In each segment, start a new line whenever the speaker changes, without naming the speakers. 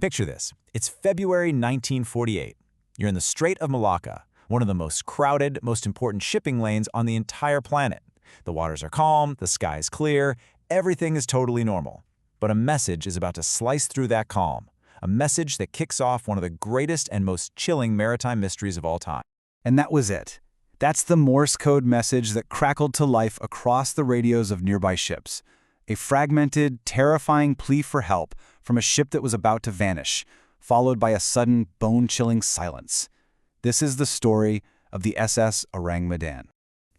Picture this. It's February 1948. You're in the Strait of Malacca, one of the most crowded, most important shipping lanes on the entire planet. The waters are calm, the sky is clear, everything is totally normal. But a message is about to slice through that calm. A message that kicks off one of the greatest and most chilling maritime mysteries of all time.
And that was it. That's the Morse code message that crackled to life across the radios of nearby ships. A fragmented, terrifying plea for help from a ship that was about to vanish, followed by a sudden, bone-chilling silence. This is the story of the SS Orang Medan.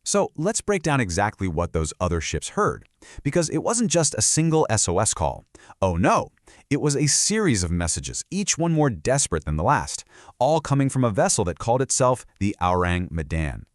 So let's break down exactly what those other ships heard, because it wasn't just a single SOS call. Oh no, it was a series of messages, each one more desperate than the last, all coming from a vessel that called itself the Orang Medan.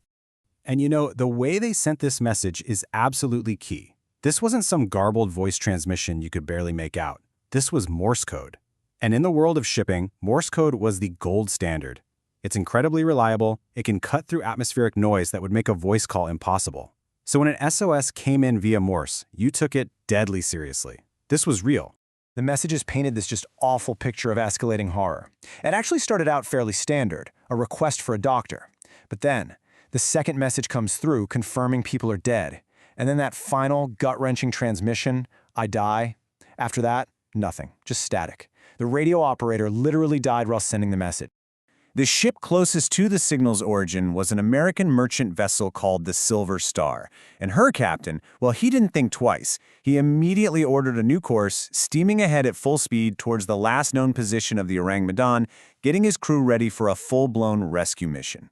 And you know, the way they sent this message is absolutely key. This wasn't some garbled voice transmission you could barely make out. This was Morse code. And in the world of shipping, Morse code was the gold standard. It's incredibly reliable, it can cut through atmospheric noise that would make a voice call impossible. So when an SOS came in via Morse, you took it deadly seriously. This was real.
The messages painted this just awful picture of escalating horror. It actually started out fairly standard, a request for a doctor. But then, the second message comes through confirming people are dead. And then that final gut-wrenching transmission, I die. After that, nothing, just static. The radio operator literally died while sending the message.
The ship closest to the signal's origin was an American merchant vessel called the Silver Star. And her captain, well, he didn't think twice. He immediately ordered a new course, steaming ahead at full speed towards the last known position of the Orang Medan, getting his crew ready for a full-blown rescue mission.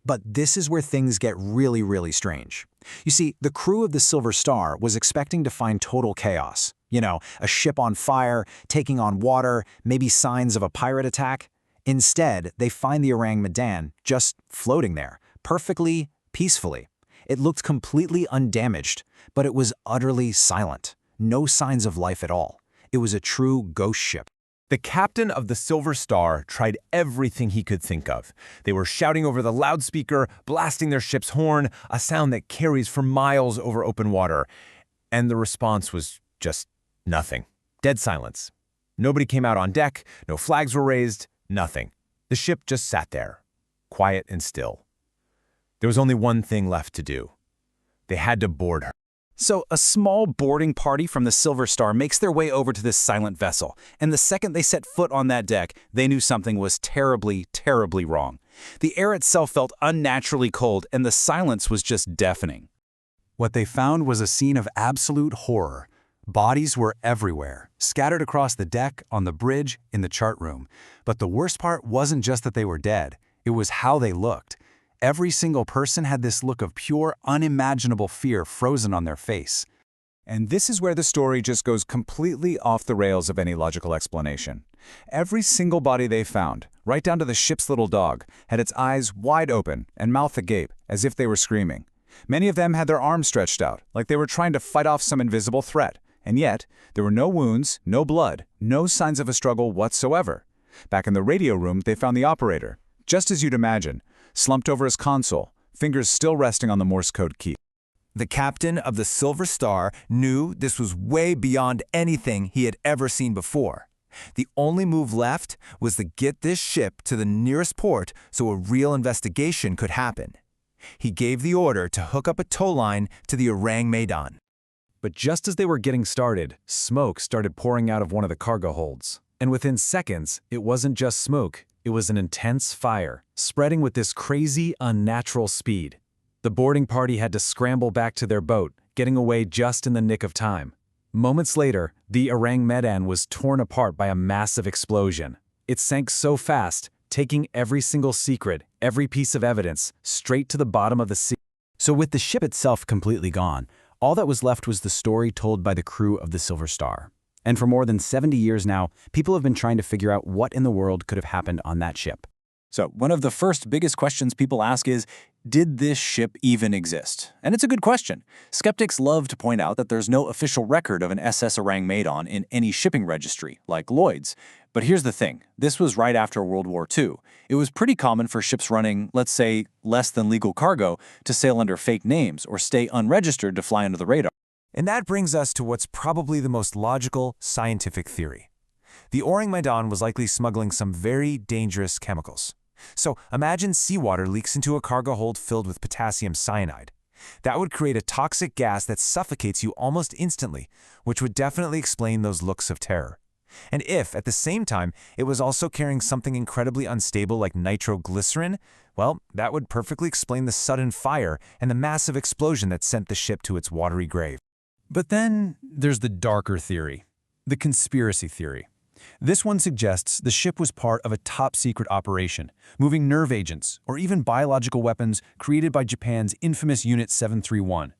But this is where things get really, really strange. You see, the crew of the Silver Star was expecting to find total chaos. You know, a ship on fire, taking on water, maybe signs of a pirate attack. Instead, they find the Orang Medan just floating there, perfectly, peacefully. It looked completely undamaged, but it was utterly silent. No signs of life at all. It was a true ghost ship.
The captain of the Silver Star tried everything he could think of. They were shouting over the loudspeaker, blasting their ship's horn, a sound that carries for miles over open water. And the response was just nothing. Dead silence. Nobody came out on deck, no flags were raised, nothing. The ship just sat there, quiet and still. There was only one thing left to do. They had to board her.
So a small boarding party from the Silver Star makes their way over to this silent vessel, and the second they set foot on that deck, they knew something was terribly, terribly wrong. The air itself felt unnaturally cold, and the silence was just deafening. What they found was a scene of absolute horror. Bodies were everywhere, scattered across the deck, on the bridge, in the chart room. But the worst part wasn't just that they were dead, it was how they looked. Every single person had this look of pure, unimaginable fear frozen on their face.
And this is where the story just goes completely off the rails of any logical explanation. Every single body they found, right down to the ship's little dog, had its eyes wide open and mouth agape, as if they were screaming. Many of them had their arms stretched out, like they were trying to fight off some invisible threat. And yet, there were no wounds, no blood, no signs of a struggle whatsoever. Back in the radio room, they found the operator, just as you'd imagine, slumped over his console, fingers still resting on the Morse code key.
The captain of the Silver Star knew this was way beyond anything he had ever seen before. The only move left was to get this ship to the nearest port so a real investigation could happen. He gave the order to hook up a tow line to the Orang Medan.
But just as they were getting started, smoke started pouring out of one of the cargo holds. And within seconds, it wasn't just smoke, it was an intense fire, spreading with this crazy, unnatural speed. The boarding party had to scramble back to their boat, getting away just in the nick of time. Moments later, the Orang Medan was torn apart by a massive explosion. It sank so fast, taking every single secret, every piece of evidence, straight to the bottom of the sea. So with the ship itself completely gone, all that was left was the story told by the crew of the Silver Star. And for more than 70 years now, people have been trying to figure out what in the world could have happened on that ship.
So one of the first biggest questions people ask is, did this ship even exist? And it's a good question. Skeptics love to point out that there's no official record of an SS Orang Medan in any shipping registry, like Lloyd's. But here's the thing. This was right after World War II. It was pretty common for ships running, let's say, less than legal cargo to sail under fake names or stay unregistered to fly under the radar.
And that brings us to what's probably the most logical scientific theory. The Orang Medan was likely smuggling some very dangerous chemicals. So imagine seawater leaks into a cargo hold filled with potassium cyanide. That would create a toxic gas that suffocates you almost instantly, which would definitely explain those looks of terror. And if, at the same time, it was also carrying something incredibly unstable like nitroglycerin, well, that would perfectly explain the sudden fire and the massive explosion that sent the ship to its watery grave.
But then there's the darker theory, the conspiracy theory. This one suggests the ship was part of a top-secret operation, moving nerve agents or even biological weapons created by Japan's infamous Unit 731.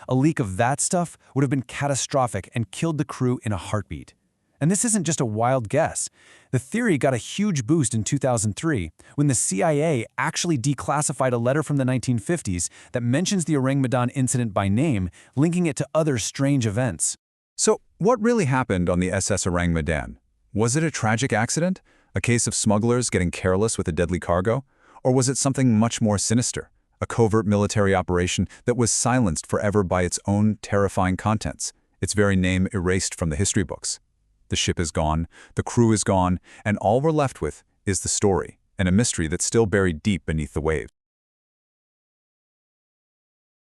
A leak of that stuff would have been catastrophic and killed the crew in a heartbeat. And this isn't just a wild guess. The theory got a huge boost in 2003 when the CIA actually declassified a letter from the 1950s that mentions the Orang Medan incident by name, linking it to other strange events.
So, what really happened on the SS Orang Medan? Was it a tragic accident? A case of smugglers getting careless with a deadly cargo? Or was it something much more sinister? A covert military operation that was silenced forever by its own terrifying contents, its very name erased from the history books? The ship is gone, the crew is gone, and all we're left with is the story, and a mystery that's still buried deep beneath the waves.